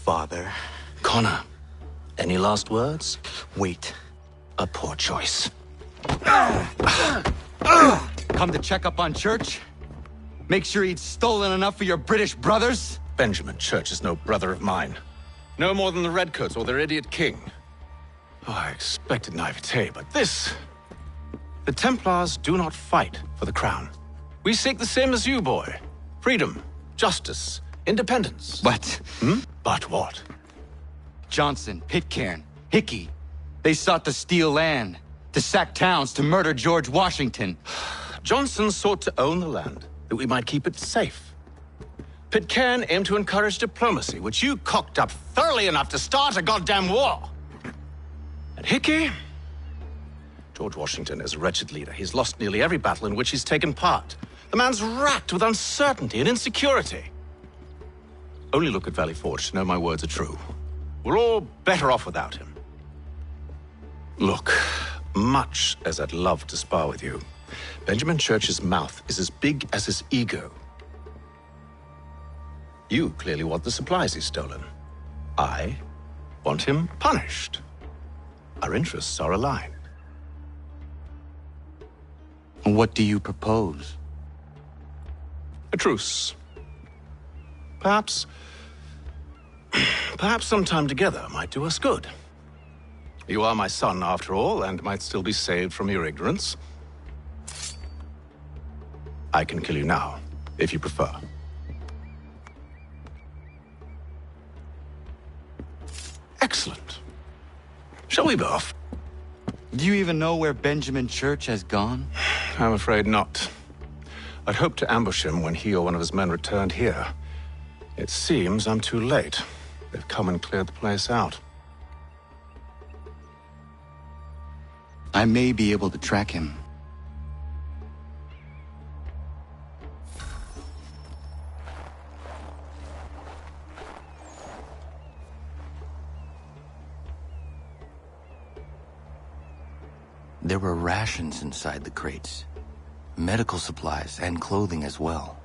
father. Connor, any last words? Wait. A poor choice. Come to check up on Church? Make sure he'd stolen enough for your British brothers? Benjamin Church is no brother of mine. No more than the Redcoats or their idiot king. Oh, I expected naivete, but this... The Templars do not fight for the crown. We seek the same as you, boy. Freedom, justice, independence. But... But what? Johnson, Pitcairn, Hickey, they sought to steal land, to sack towns, to murder George Washington. Johnson sought to own the land, that we might keep it safe. Pitcairn aimed to encourage diplomacy, which you cocked up thoroughly enough to start a goddamn war. And Hickey? George Washington is a wretched leader. He's lost nearly every battle in which he's taken part. The man's racked with uncertainty and insecurity. Only look at Valley Forge to know my words are true. We're all better off without him. Look, much as I'd love to spar with you, Benjamin Church's mouth is as big as his ego. You clearly want the supplies he's stolen. I want him punished. Our interests are aligned. What do you propose? A truce. Perhaps some time together might do us good. You are my son, after all, and might still be saved from your ignorance. I can kill you now, if you prefer. Excellent. Shall we be off? Do you even know where Benjamin Church has gone? I'm afraid not. I'd hoped to ambush him when he or one of his men returned here. It seems I'm too late. They've come and cleared the place out. I may be able to track him. There were rations inside the crates, medical supplies and clothing as well.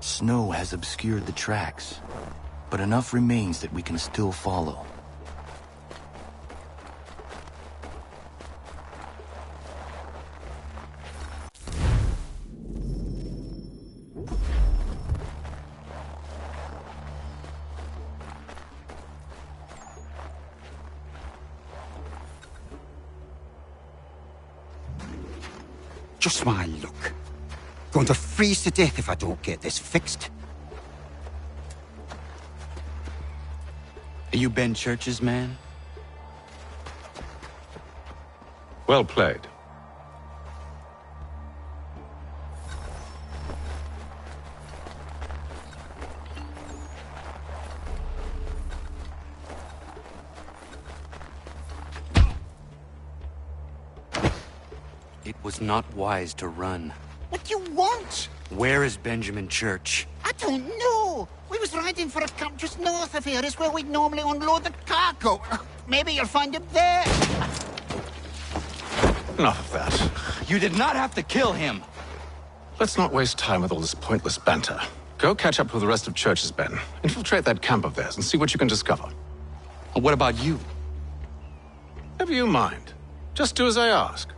Snow has obscured the tracks, but enough remains that we can still follow. Just my luck. Going to freeze to death if I don't get this fixed. Are you Ben Church's man? Well played. It was not wise to run. What do you want? Where is Benjamin Church? I don't know. We was riding for a camp just north of here. It's where we'd normally unload the cargo. Maybe you'll find him there. Enough of that. You did not have to kill him! Let's not waste time with all this pointless banter. Go catch up with the rest of Church's men. Infiltrate that camp of theirs and see what you can discover. What about you? Never you mind. Just do as I ask.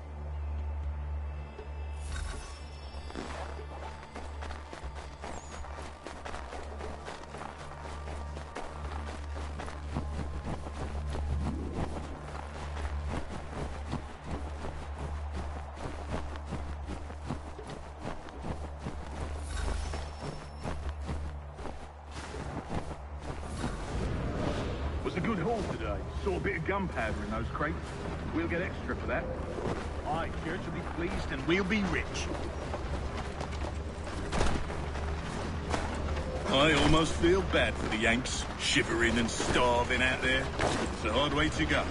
A good haul today. Saw a bit of gunpowder in those crates. We'll get extra for that. Aye, Church will be pleased and we'll be rich. I almost feel bad for the Yanks, shivering and starving out there. It's a hard way to go.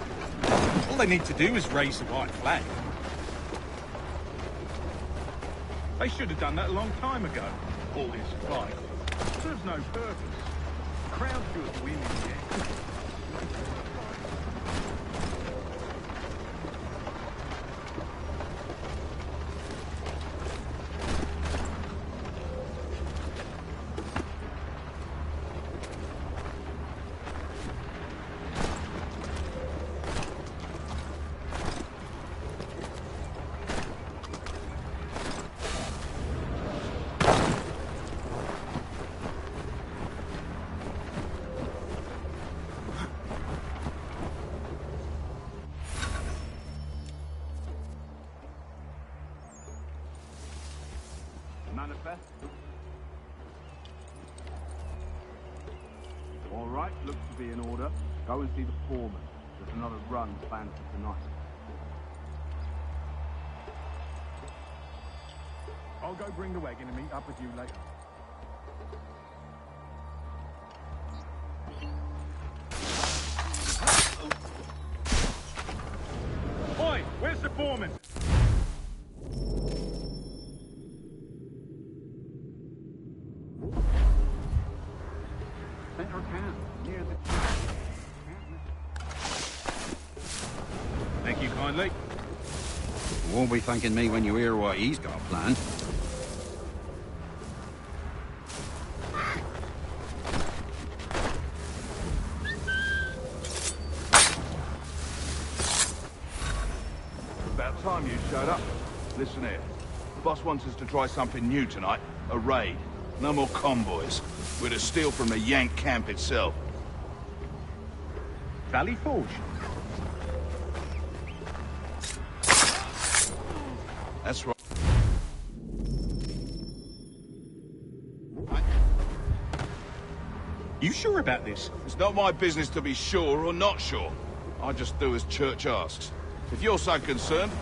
All they need to do is raise the white flag. They should have done that a long time ago. All this fight serves no purpose. Crowd should win in the end. Manifest. All right, looks to be in order. Go and see the foreman. There's another run planned for tonight. I'll go bring the wagon and meet up with you later. Oi, where's the foreman? Center camp, near the... Thank you kindly. You won't be thanking me when you hear what he's got planned. About time you showed up. Listen here. The boss wants us to try something new tonight. A raid. No more convoys. We're to steal from the Yank camp itself. Valley Forge? That's right. You sure about this? It's not my business to be sure or not sure. I just do as Church asks. If you're so concerned...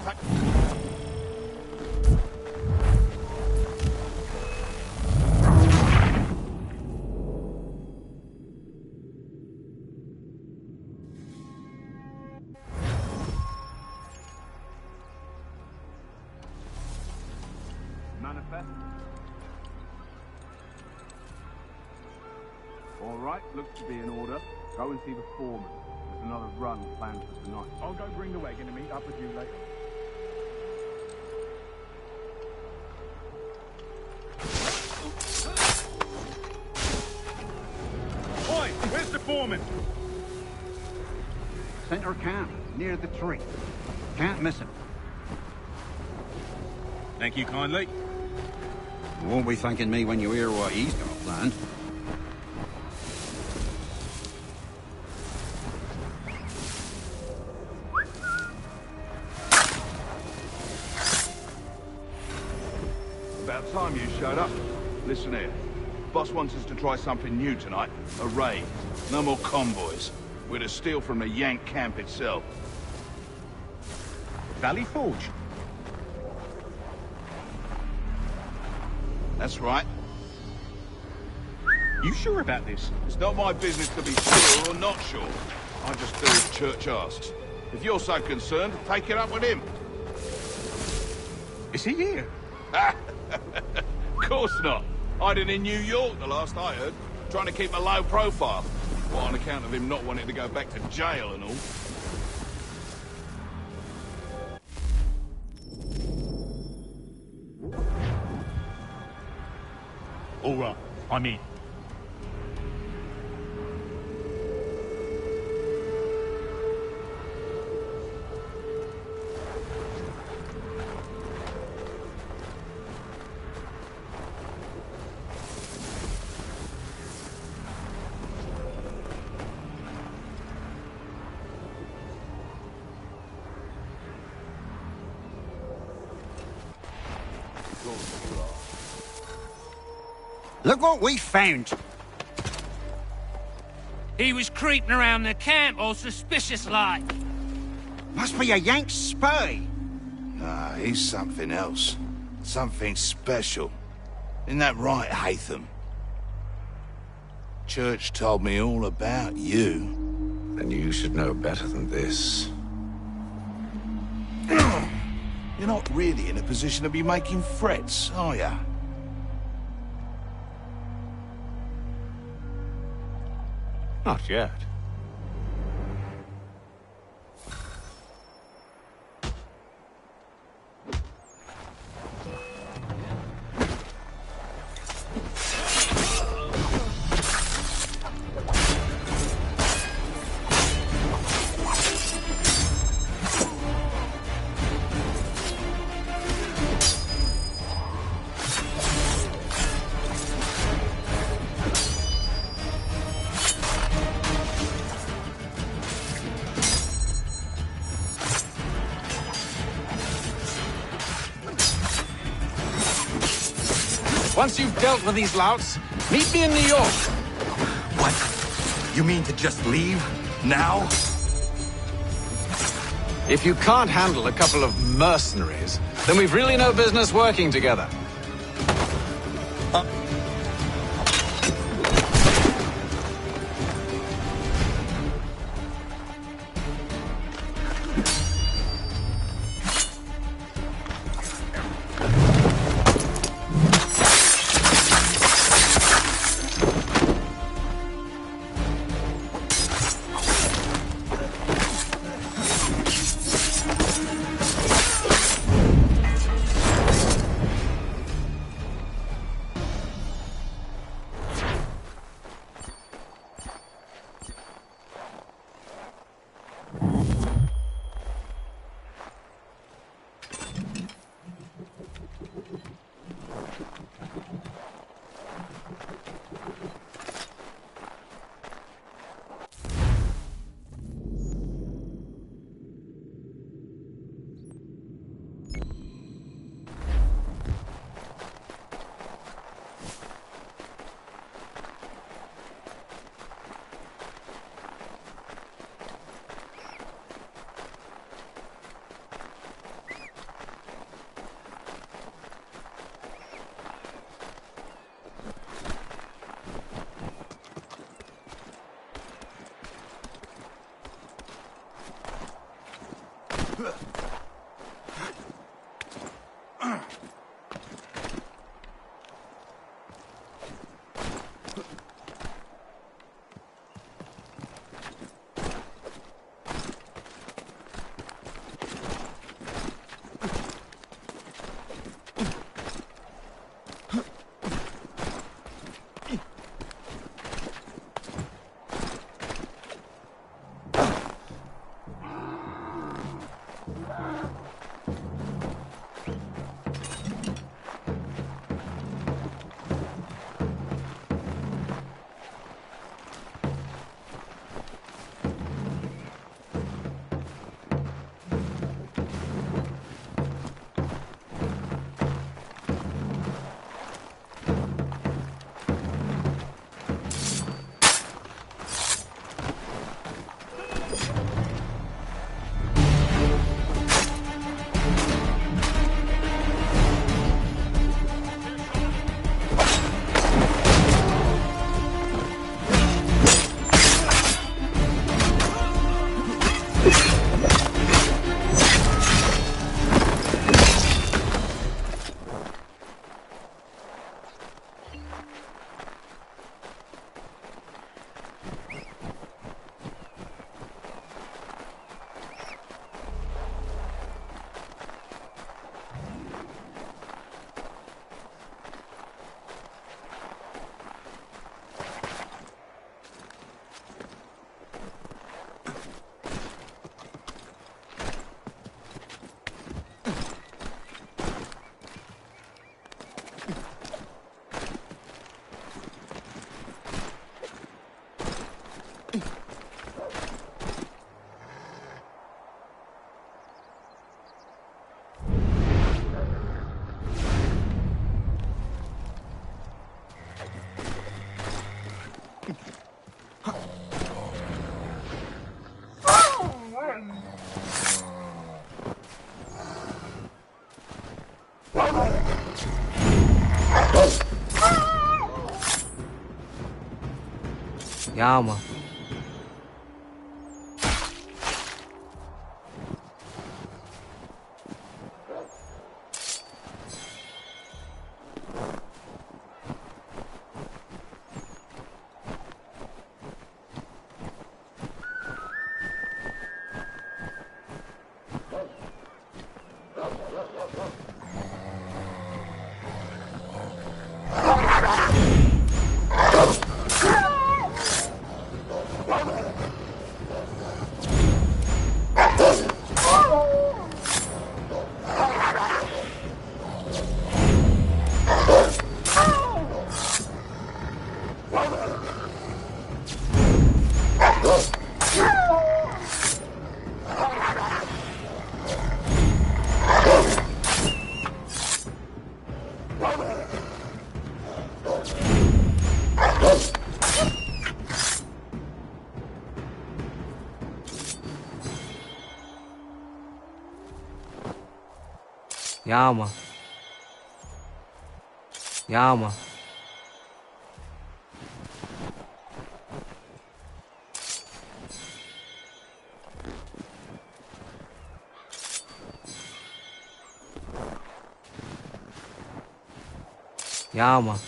Manifest. All right, looks to be in order. Go and see the foreman. There's another run planned for tonight. I'll go bring the wagon and meet up with you later. Oi, where's the foreman? Center camp, near the tree. Can't miss him. Thank you kindly. You won't be thanking me when you hear what he's got planned. About time you showed up. Listen here. Boss wants us to try something new tonight. A raid. No more convoys. We're to steal from the Yank camp itself. Valley Forge? That's right. You sure about this? It's not my business to be sure or not sure. I just do as Church asks. If you're so concerned, take it up with him. Is he here? Of course not. Hiding in New York, the last I heard. Trying to keep a low profile. Well, on account of him not wanting to go back to jail and all. All right, I'm in. Look what we found. He was creeping around the camp all suspicious-like. Must be a Yank spy. Nah, he's something else. Something special. Isn't that right, Hatham? Church told me all about you. Then you should know better than this. You're not really in a position to be making threats, are ya? Not yet. Once you've dealt with these louts, meet me in New York. What? You mean to just leave? Now? If you can't handle a couple of mercenaries, then we've really no business working together. Yeah, man. Yeah, man. Yeah, man. Yeah, man.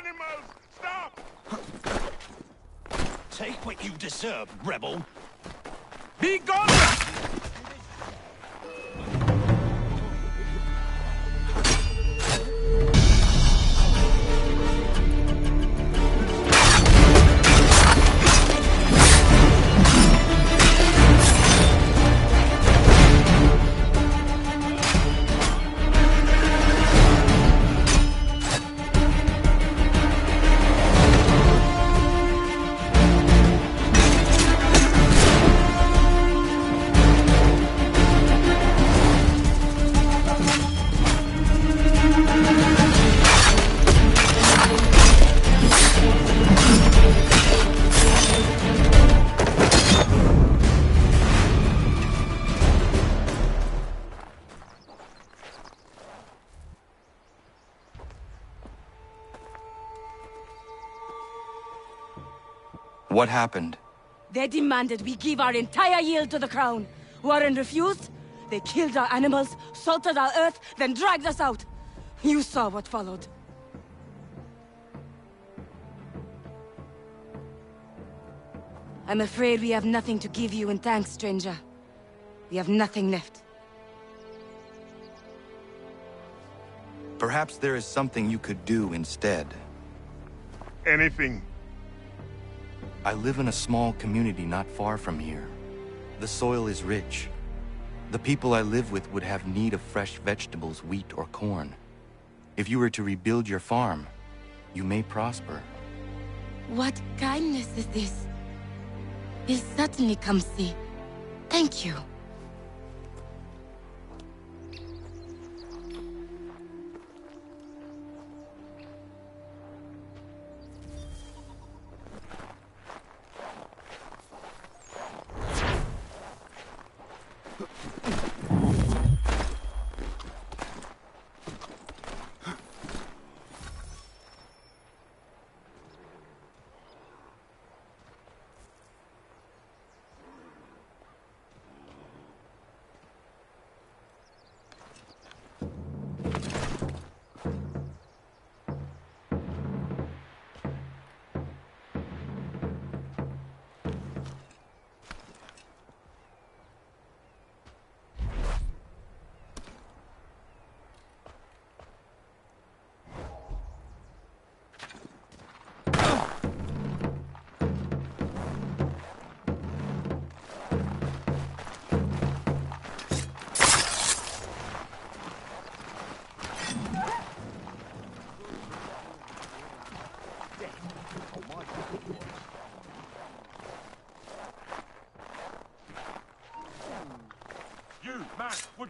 Animals, stop! Take what you deserve, rebel. Be gone! What happened? They demanded we give our entire yield to the crown. Warren refused. They killed our animals, salted our earth, then dragged us out. You saw what followed. I'm afraid we have nothing to give you in thanks, stranger. We have nothing left. Perhaps there is something you could do instead. Anything. I live in a small community not far from here. The soil is rich. The people I live with would have need of fresh vegetables, wheat, or corn. If you were to rebuild your farm, you may prosper. What kindness is this? We'll certainly come see. Thank you. You, man, would...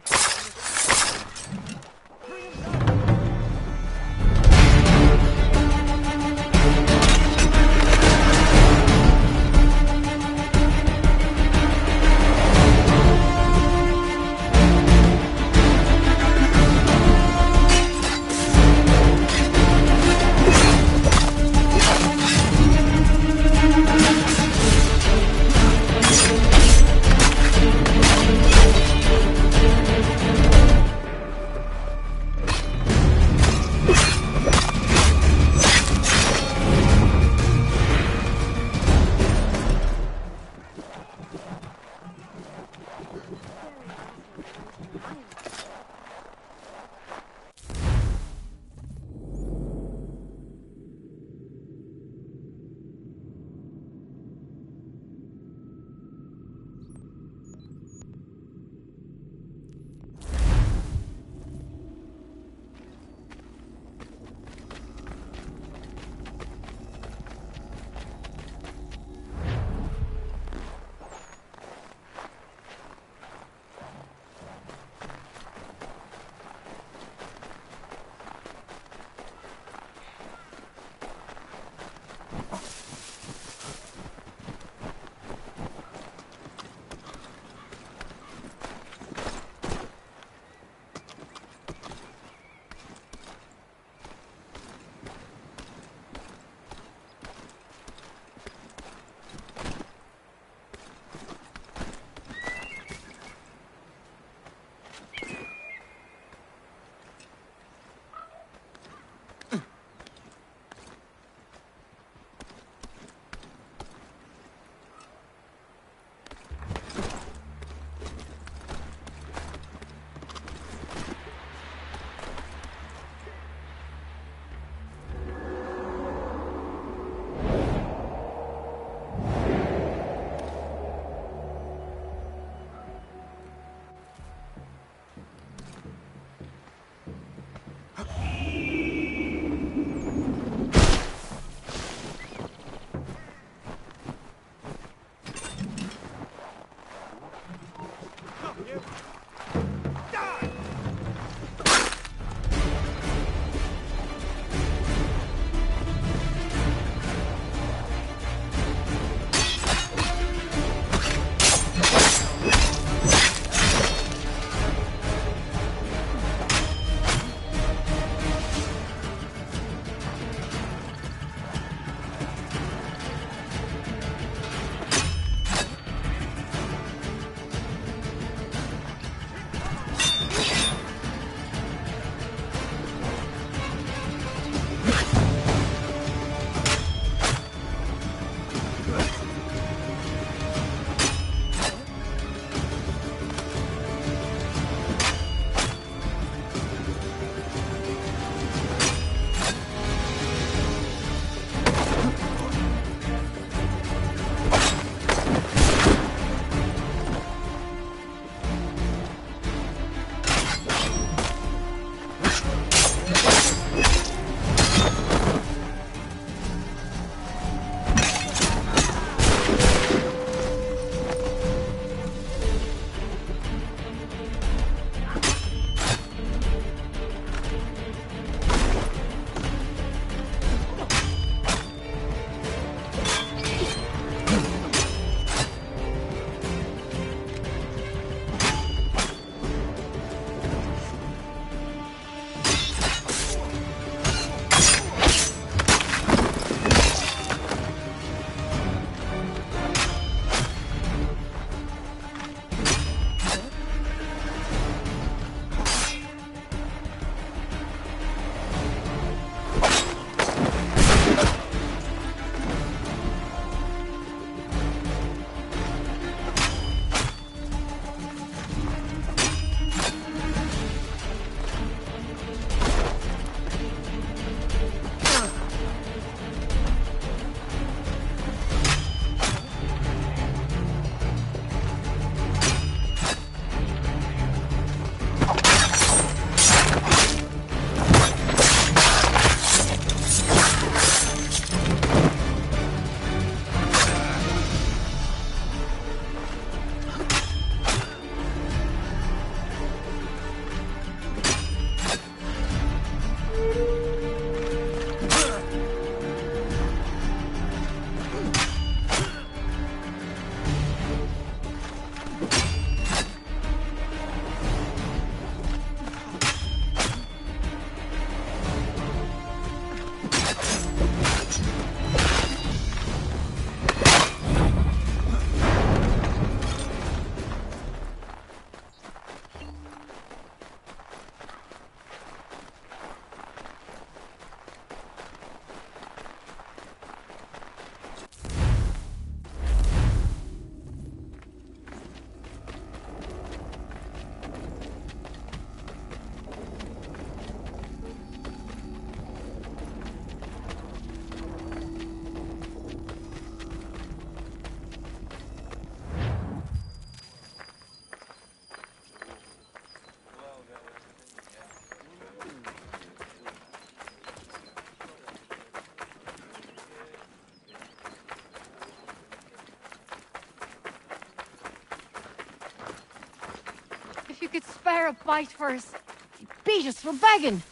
could spare a bite for us. He beat us for begging.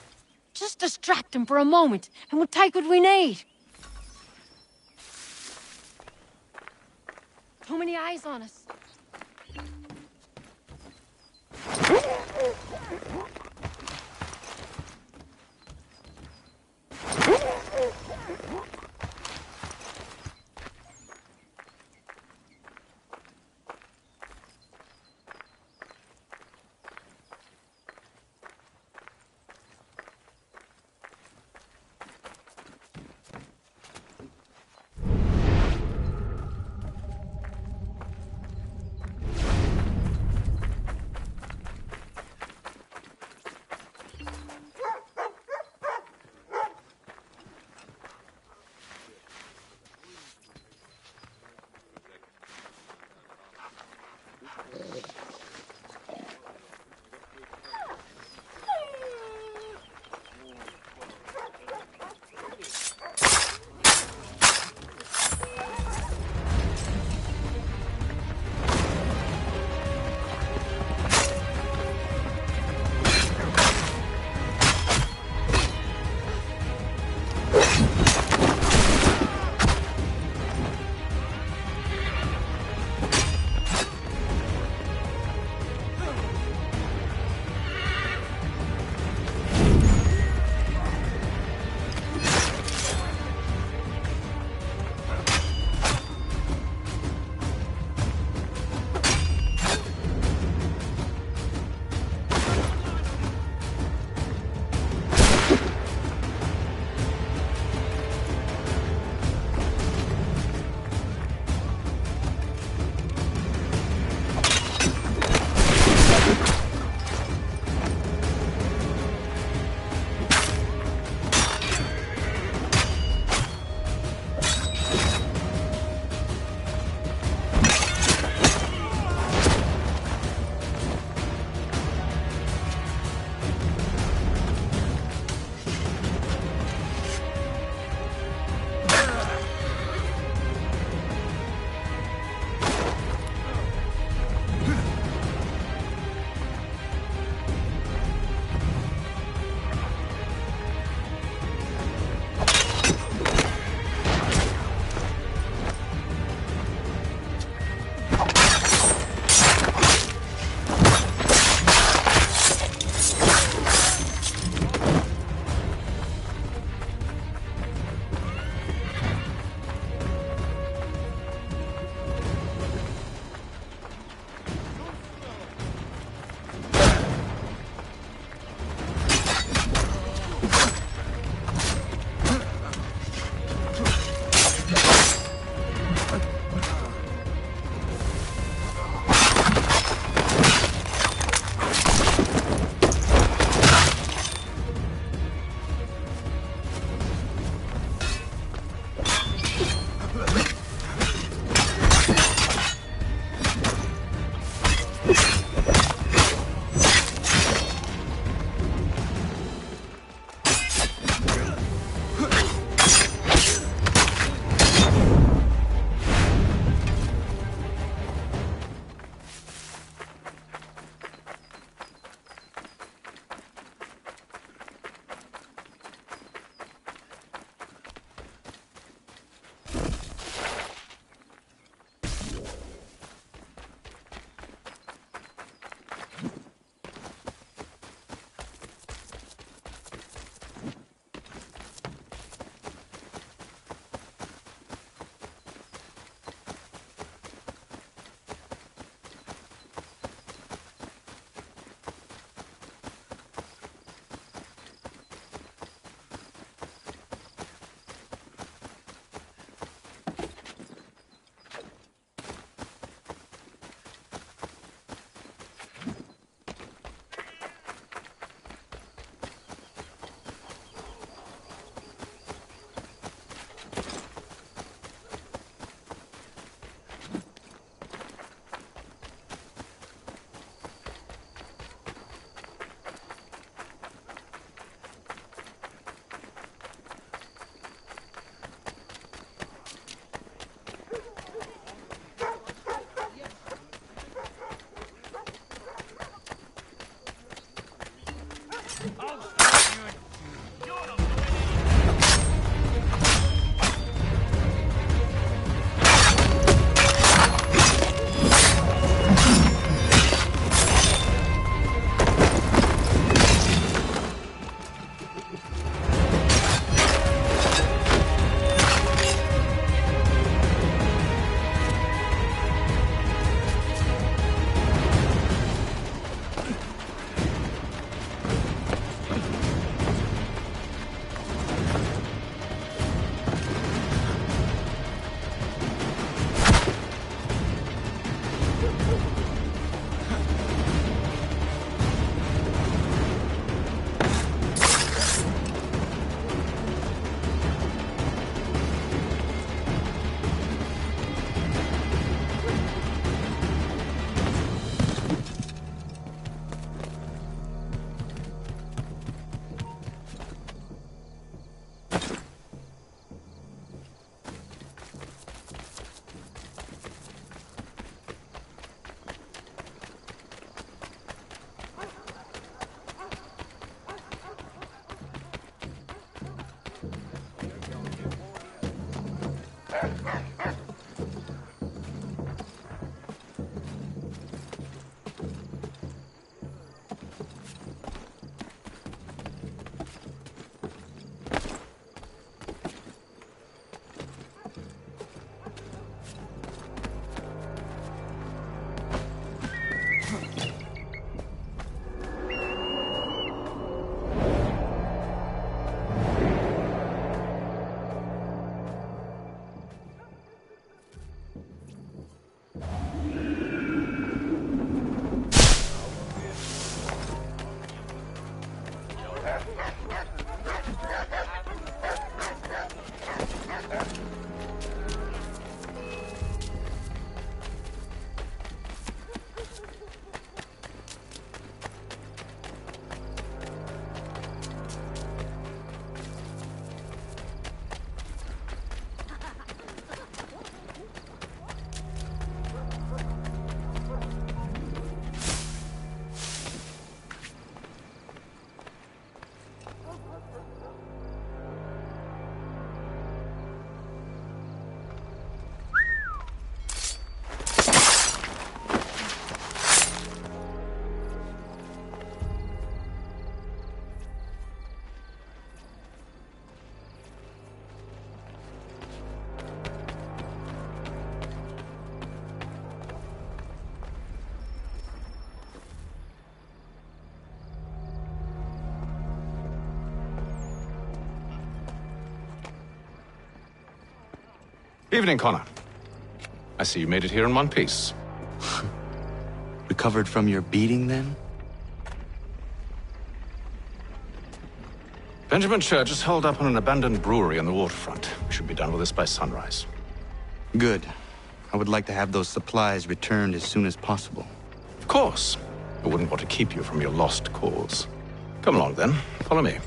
Just distract him for a moment, and we'll take what we need. Too many eyes on us. Evening, Connor. I see you made it here in one piece. Recovered from your beating, then? Benjamin Church is holed up on an abandoned brewery on the waterfront. We should be done with this by sunrise. Good. I would like to have those supplies returned as soon as possible. Of course. I wouldn't want to keep you from your lost cause. Come along, then. Follow me.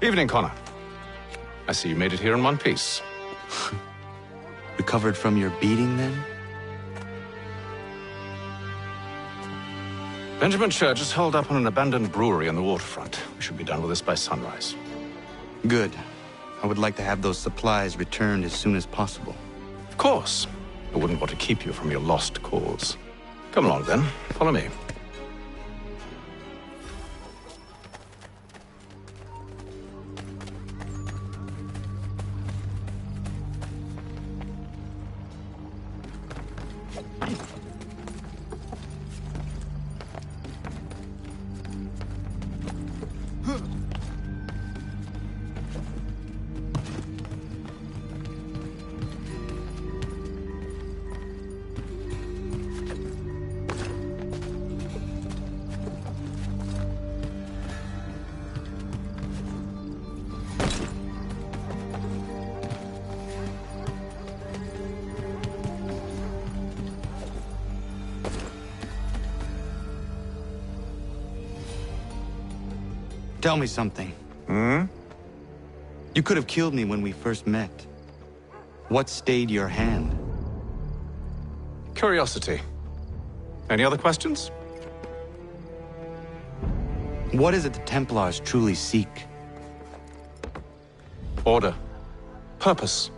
Evening, Connor. I see you made it here in one piece. Recovered from your beating, then? Benjamin Church is holed up on an abandoned brewery on the waterfront. We should be done with this by sunrise. Good. I would like to have those supplies returned as soon as possible. Of course. I wouldn't want to keep you from your lost cause. Come along, then. Follow me. Tell me something. You could have killed me when we first met. What stayed your hand? Curiosity. Any other questions? What is it the Templars truly seek? Order. Purpose.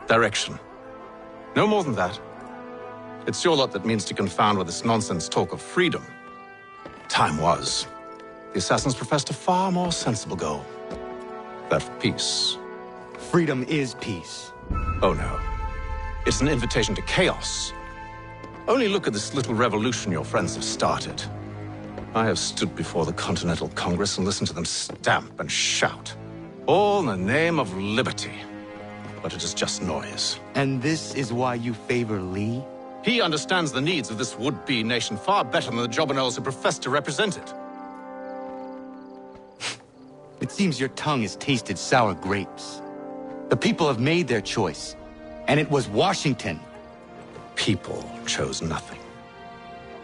Direction. No more than that. It's your lot that means to confound with this nonsense talk of freedom. Time was. The assassins professed a far more sensible goal. That of peace. Freedom is peace. Oh no. It's an invitation to chaos. Only look at this little revolution your friends have started. I have stood before the Continental Congress and listened to them stamp and shout. All in the name of liberty. But it is just noise. And this is why you favor Lee? He understands the needs of this would-be nation far better than the jobberknolls who profess to represent it. It seems your tongue has tasted sour grapes. The people have made their choice, and it was Washington. People chose nothing.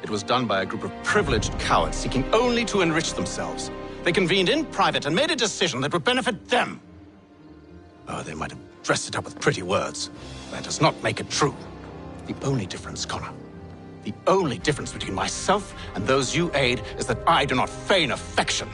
It was done by a group of privileged cowards seeking only to enrich themselves. They convened in private and made a decision that would benefit them. Oh, they might have dressed it up with pretty words. That does not make it true. The only difference, Connor, the only difference between myself and those you aid is that I do not feign affection.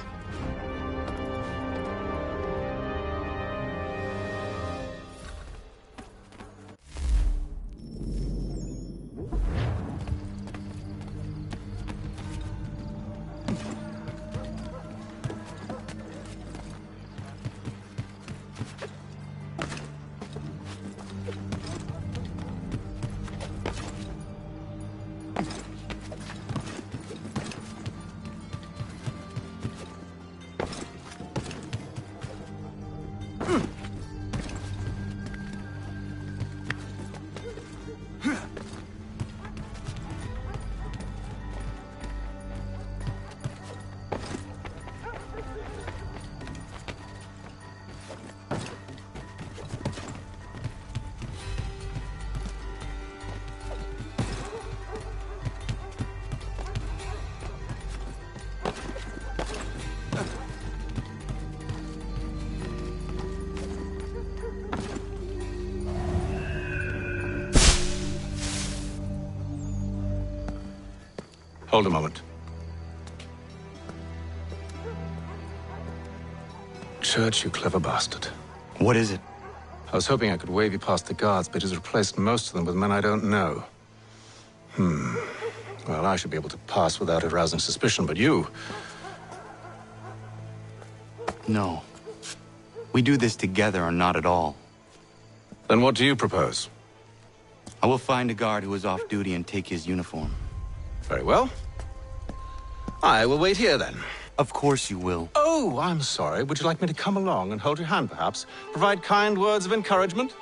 Hold a moment. church, you clever bastard. What is it? I was hoping I could wave you past the guards, but he's replaced most of them with men I don't know. Well, I should be able to pass without arousing suspicion, but you... No. We do this together or not at all. Then what do you propose? I will find a guard who is off duty and take his uniform. Very well. I will wait here, then. Of course you will. Oh, I'm sorry. Would you like me to come along and hold your hand, perhaps? Provide kind words of encouragement?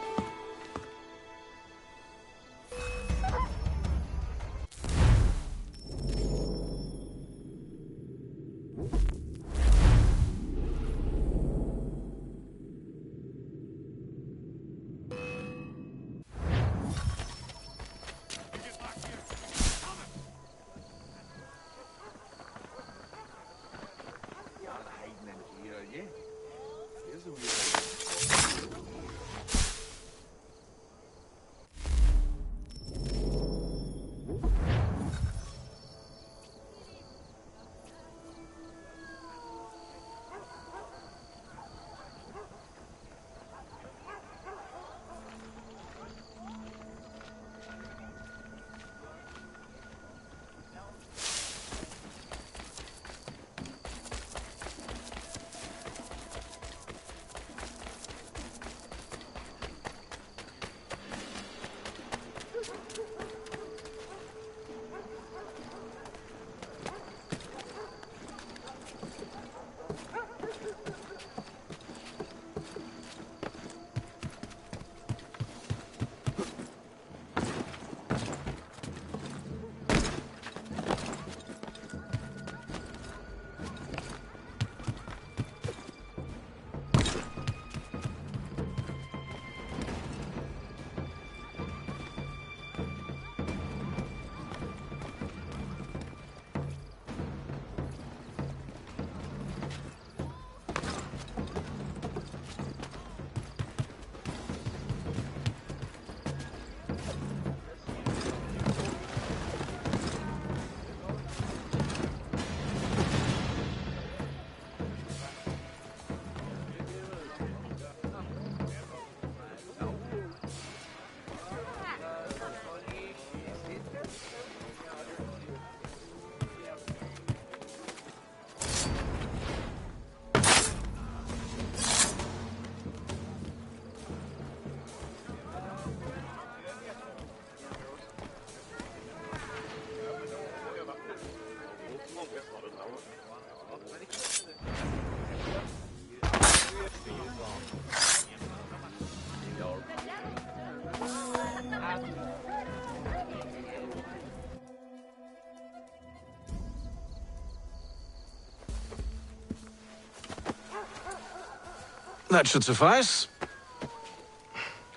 That should suffice.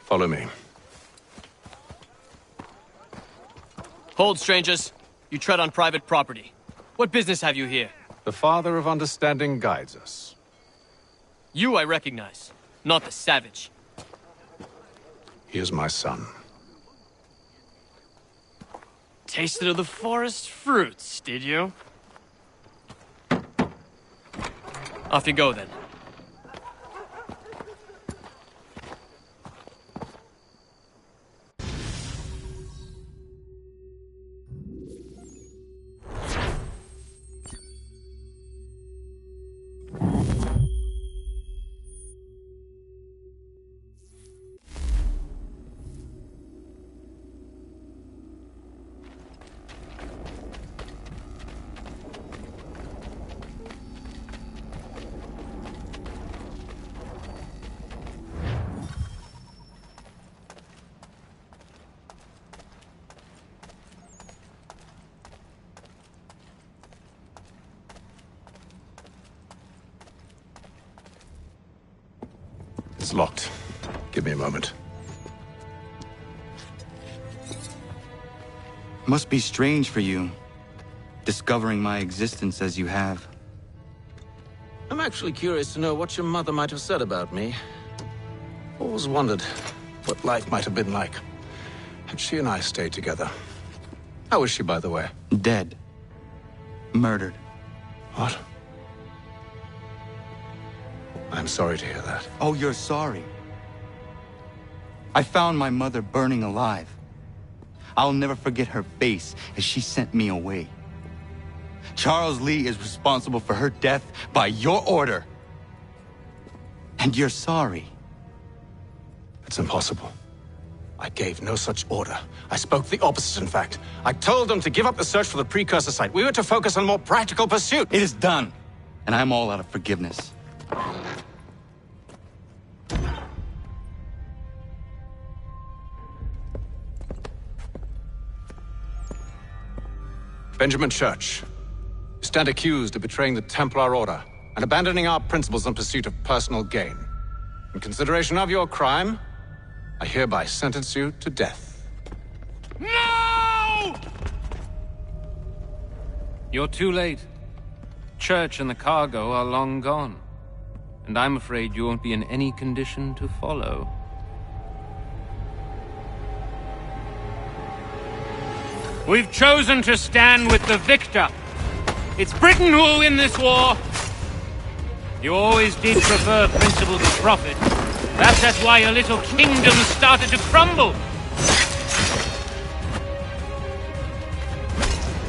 Follow me. Hold, strangers. You tread on private property. What business have you here? The Father of Understanding guides us. You I recognize, not the savage. He is my son. Tasted of the forest fruits, did you? Off you go, then. It's locked. Give me a moment. Must be strange for you, discovering my existence as you have. I'm actually curious to know what your mother might have said about me. Always wondered what life might have been like had she and I stayed together. How is she, by the way? I'm sorry to hear that. Oh, you're sorry. I found my mother burning alive. I'll never forget her face as she sent me away. Charles Lee is responsible for her death by your order. And you're sorry. It's impossible. I gave no such order. I spoke the opposite, in fact. I told them to give up the search for the precursor site. We were to focus on more practical pursuit. It is done, and I'm all out of forgiveness. Benjamin Church, you stand accused of betraying the Templar Order and abandoning our principles in pursuit of personal gain. In consideration of your crime, I hereby sentence you to death. No! You're too late. Church and the cargo are long gone. And I'm afraid you won't be in any condition to follow. We've chosen to stand with the victor. It's Britain who will win this war. You always did prefer principle to profit. Perhaps that's why your little kingdom started to crumble.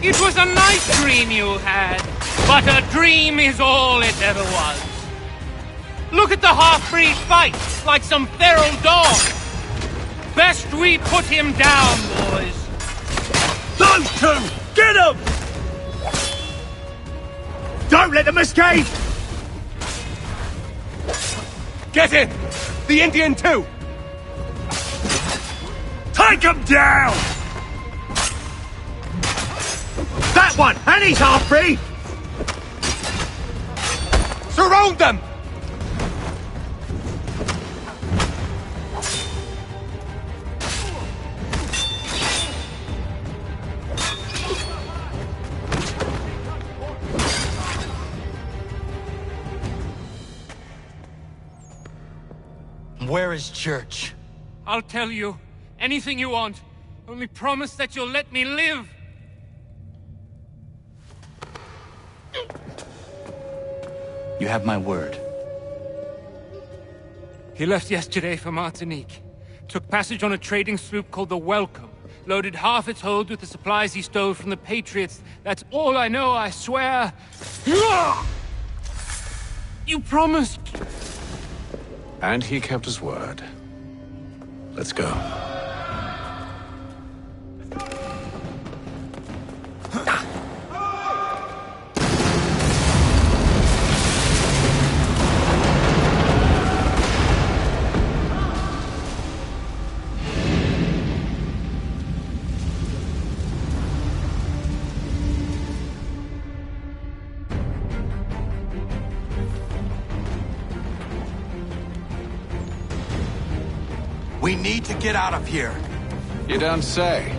It was a nice dream you had, but a dream is all it ever was. Look at the half-breed fight, like some feral dog. Best we put him down, boys. Those two! Get them! Don't let them escape! Get him! The Indian too! Take them down! That one! And he's half-breed! Surround them! Where is Church? I'll tell you. Anything you want. Only promise that you'll let me live. You have my word. He left yesterday for Martinique. Took passage on a trading sloop called the Welcome. Loaded half its hold with the supplies he stole from the Patriots. That's all I know, I swear. You promised. And he kept his word. Let's go. We need to get out of here. You don't say.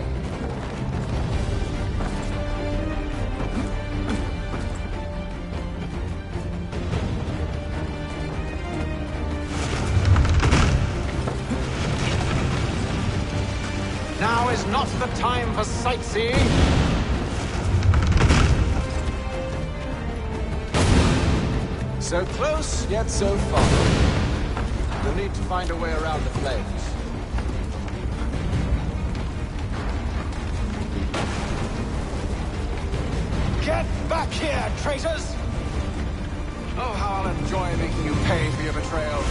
Now is not the time for sightseeing. So close, yet so far. We'll need to find a way around the flames. Get back here, traitors! Oh, how I'll enjoy making you pay for your betrayal.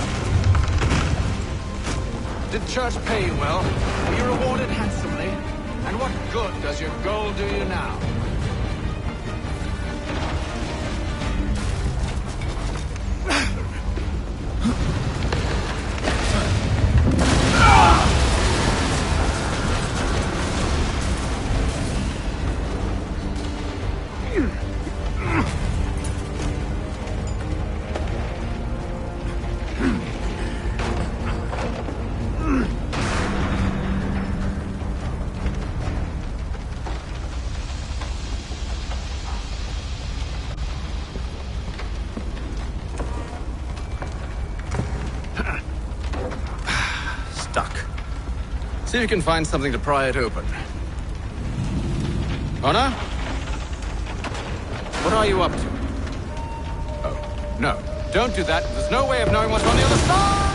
Did Church pay you well? Were you rewarded handsomely? And what good does your gold do you now? See if you can find something to pry it open. Honor? What are you up to? Oh, no. Don't do that. There's no way of knowing what's on the other side!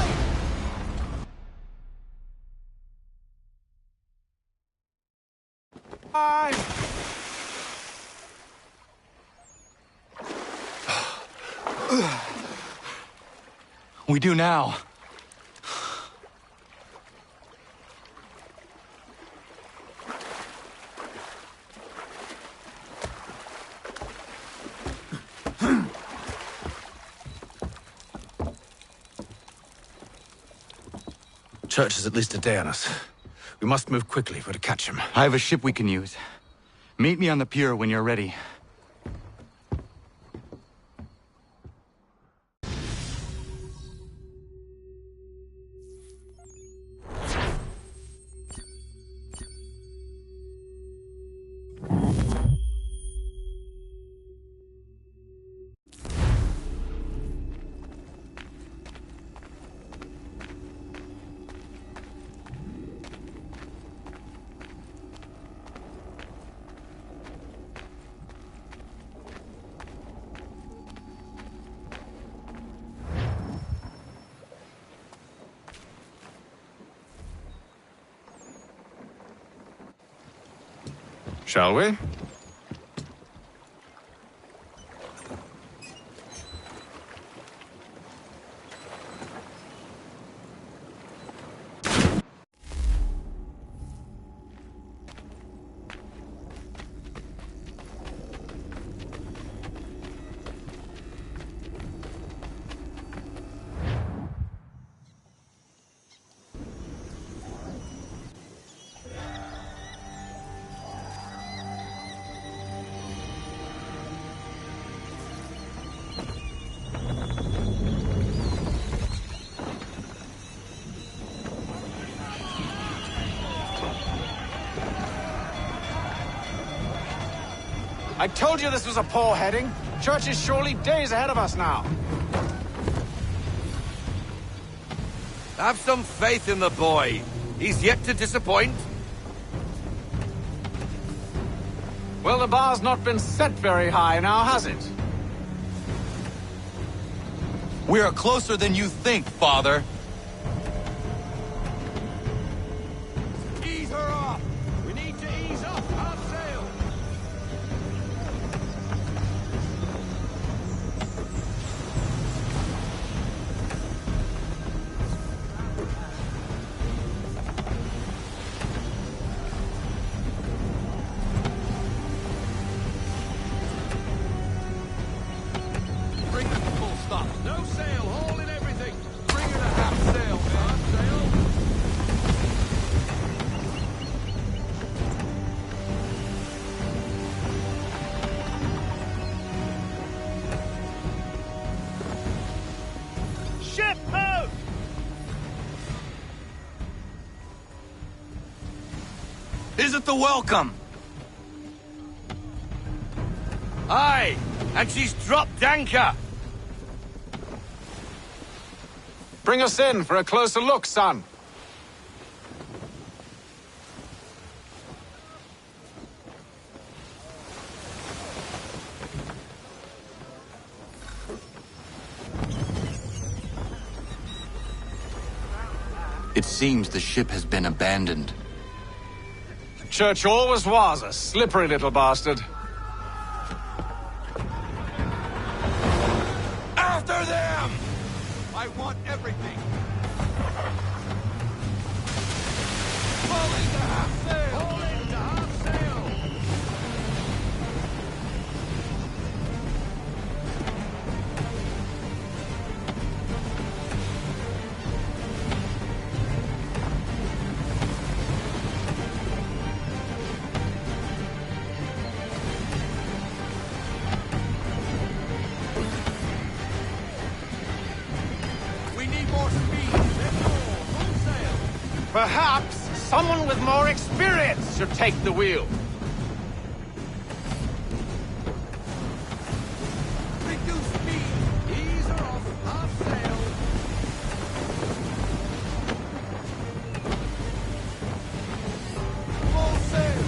We do now. Church is at least a day on us. We must move quickly if we're to catch him. I have a ship we can use. Meet me on the pier when you're ready. Shall we? I told you this was a poor heading. Church is surely days ahead of us now. Have some faith in the boy. He's yet to disappoint. Well, the bar's not been set very high now, has it? We are closer than you think, Father. Ease her off! We need to ease off our sail! Bring it to full stop. No sail, haul in everything. Bring it a half sail, man. Sail. Ship out! Is it the welcome? Aye, and she's dropped anchor. Bring us in for a closer look, son. It seems the ship has been abandoned. Church always was a slippery little bastard. After them! I want everything. Fall into half sail! Fall into half sail! We need more speed. Let's go. Full sail. Perhaps someone with more experience should take the wheel. Reduce speed. Ease her off. Half sail. Full sail.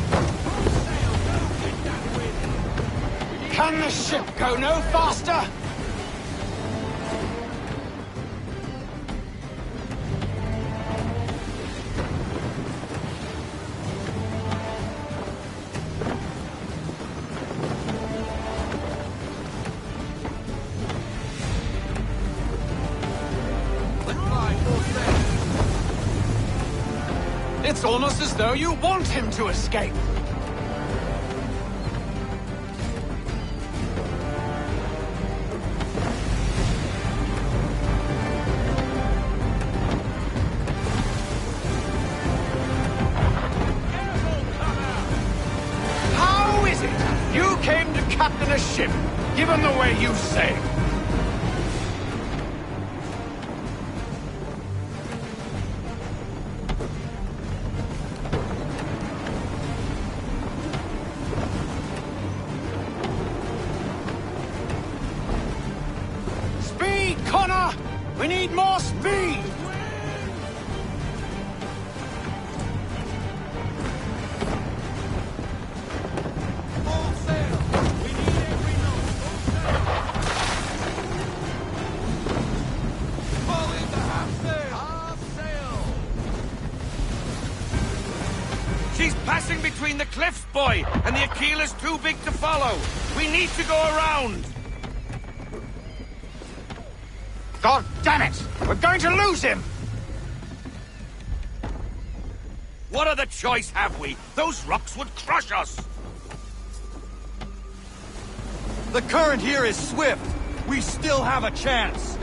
Full sail. Don't get that wind. Can the ship go no faster? It's almost as though you want him to escape. How is it you came to captain a ship, given the way you sailed? Connor! We need more speed! Full sail! We need every knot! Fall into half sail! Half sail! She's passing between the cliffs, boy, and the Aquila's too big to follow. We need to go around. God damn it! We're going to lose him! What other choice have we? Those rocks would crush us. The current here is swift. We still have a chance.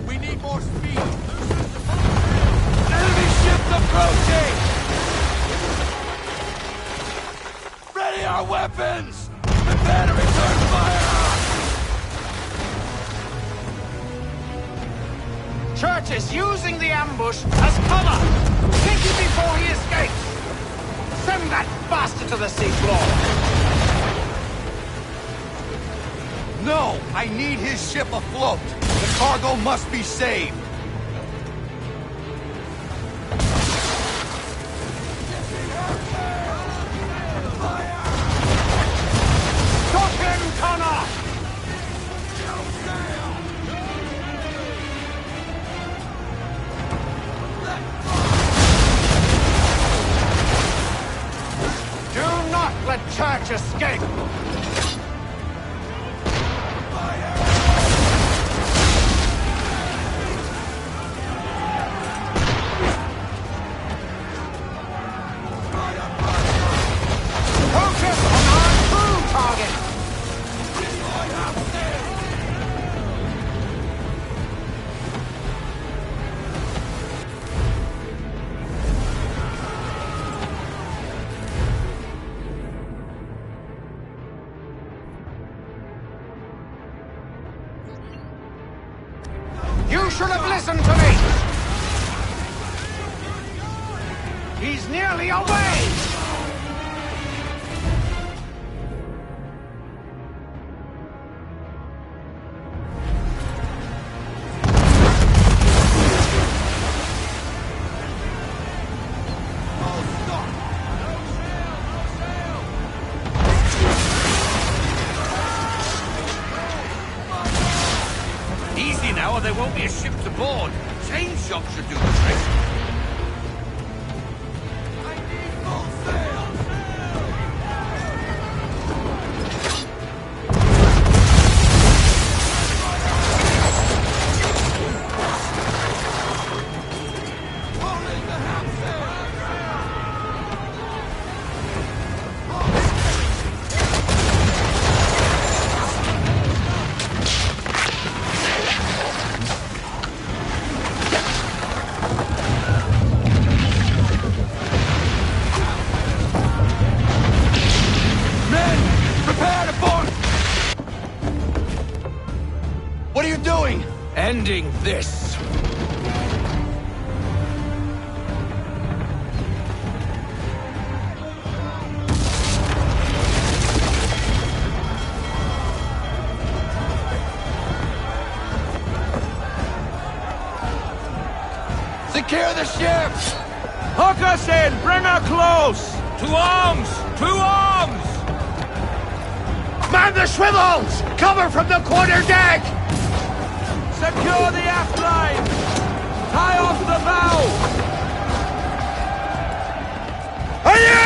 We need more speed! Enemy ships approaching! Ready our weapons! Prepare to return fire! Church is using the ambush as cover! Take him before he escapes! Send that bastard to the seafloor! No! I need his ship afloat! The cargo must be saved! Stop him, Connor! Do not let Church escape! Focus on our true target! You should have listened to me! He's nearly away! Easy now, or there won't be a ship to board. Chain shock should do the trick. I need full sail! Holding the half sail! What are you doing? Ending this. Secure the ship! Hook us in! Bring her close! To arms! To arms! Man the swivels! Cover from the quarter deck! Secure the aft line! Tie off the bow! Hi-ya!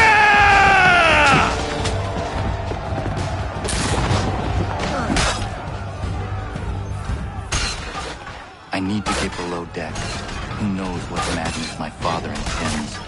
I need need to get below deck. Who knows what madness my father intends?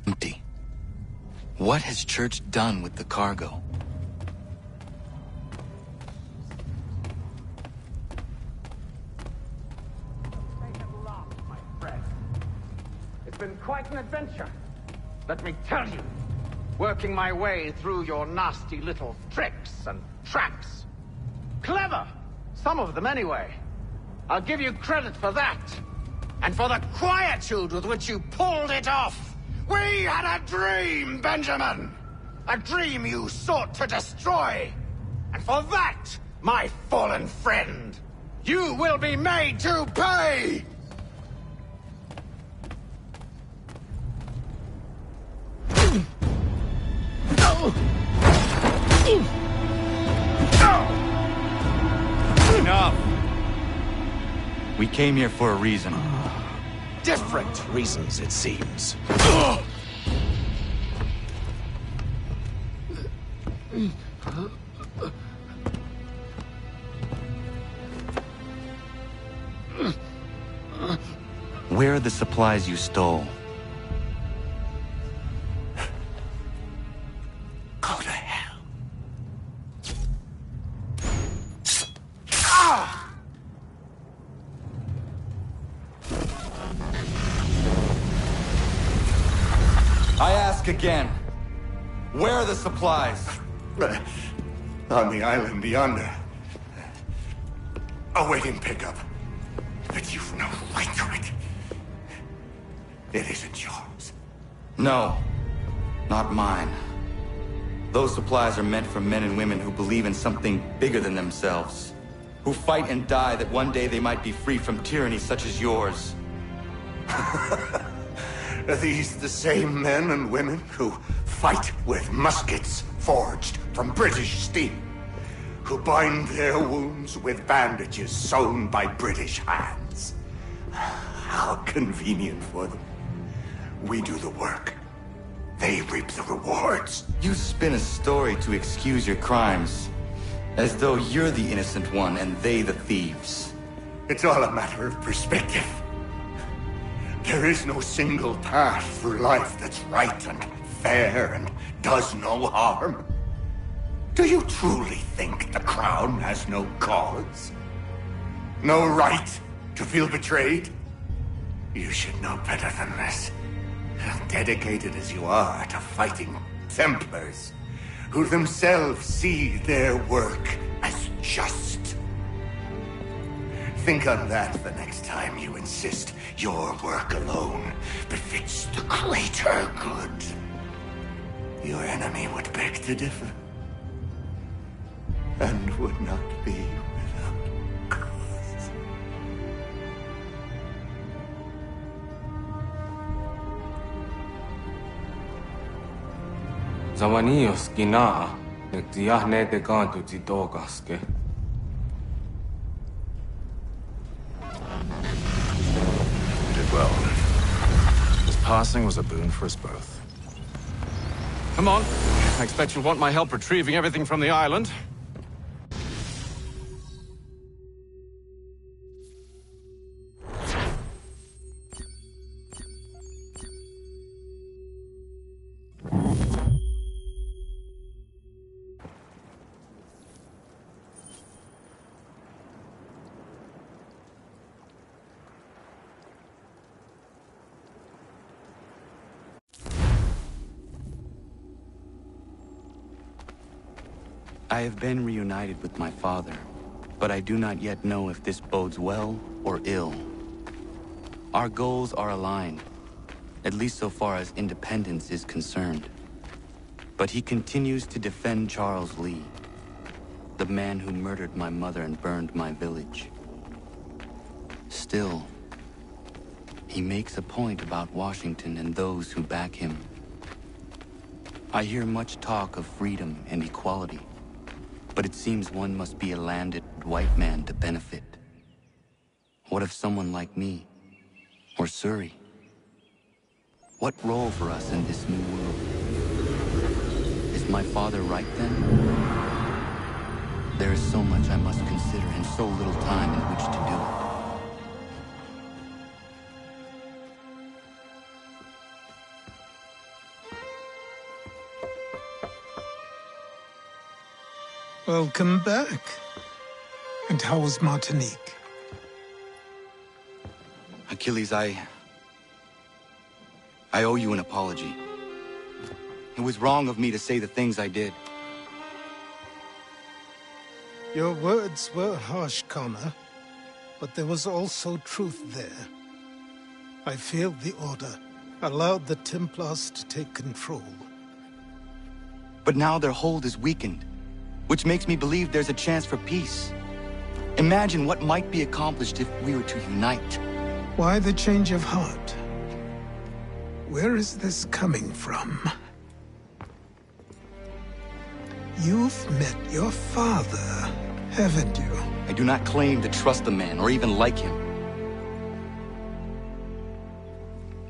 Empty. What has Church done with the cargo? It's been quite an adventure, let me tell you. Working my way through your nasty little tricks and traps. Clever! Some of them, anyway. I'll give you credit for that. And for the quietude with which you pulled it off. We had a dream, Benjamin! A dream you sought to destroy. And for that, my fallen friend, you will be made to pay! Enough! We came here for a reason. Different reasons, it seems. Where are the supplies you stole? Go to hell. I ask again. Where are the supplies? On the island yonder. Awaiting pickup. But you've no right to it. It isn't yours. No, not mine. Those supplies are meant for men and women who believe in something bigger than themselves. Who fight and die that one day they might be free from tyranny such as yours. Are these the same men and women who fight with muskets forged from British steel? Who bind their wounds with bandages sewn by British hands? How convenient for them. We do the work. They reap the rewards. You spin a story to excuse your crimes. As though you're the innocent one and they the thieves. It's all a matter of perspective. There is no single path through life that's right and fair and does no harm. Do you truly think the Crown has no cause? No right to feel betrayed? You should know better than this. Dedicated as you are to fighting Templars, who themselves see their work as just. Think on that the next time you insist your work alone befits the greater good. Your enemy would beg to differ, and would not be without cause. Zavanios kinaa, nektiahne te kantu titokaske. You did well. His passing was a boon for us both. Come on. I expect you'll want my help retrieving everything from the island. I have been reunited with my father, but I do not yet know if this bodes well or ill. Our goals are aligned, at least so far as independence is concerned. But he continues to defend Charles Lee, the man who murdered my mother and burned my village. Still, he makes a point about Washington and those who back him. I hear much talk of freedom and equality, but it seems one must be a landed white man to benefit. What of someone like me, or Surrey? What role for us in this new world? Is my father right then? There is so much I must consider and so little time in which to do it. Welcome back. And how was Martinique? Achilles, I owe you an apology. It was wrong of me to say the things I did. Your words were harsh, Connor, but there was also truth there. I failed the Order, allowed the Templars to take control. But now their hold is weakened, which makes me believe there's a chance for peace. Imagine what might be accomplished if we were to unite. Why the change of heart? Where is this coming from? You've met your father, haven't you? I do not claim to trust the man or even like him.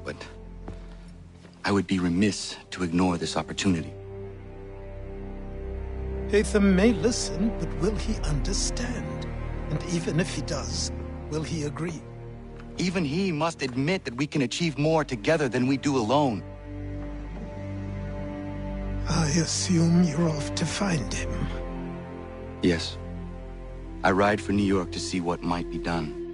But I would be remiss to ignore this opportunity. Hatham may listen, but will he understand? And even if he does, will he agree? Even he must admit that we can achieve more together than we do alone. I assume you're off to find him. Yes. I ride for New York to see what might be done.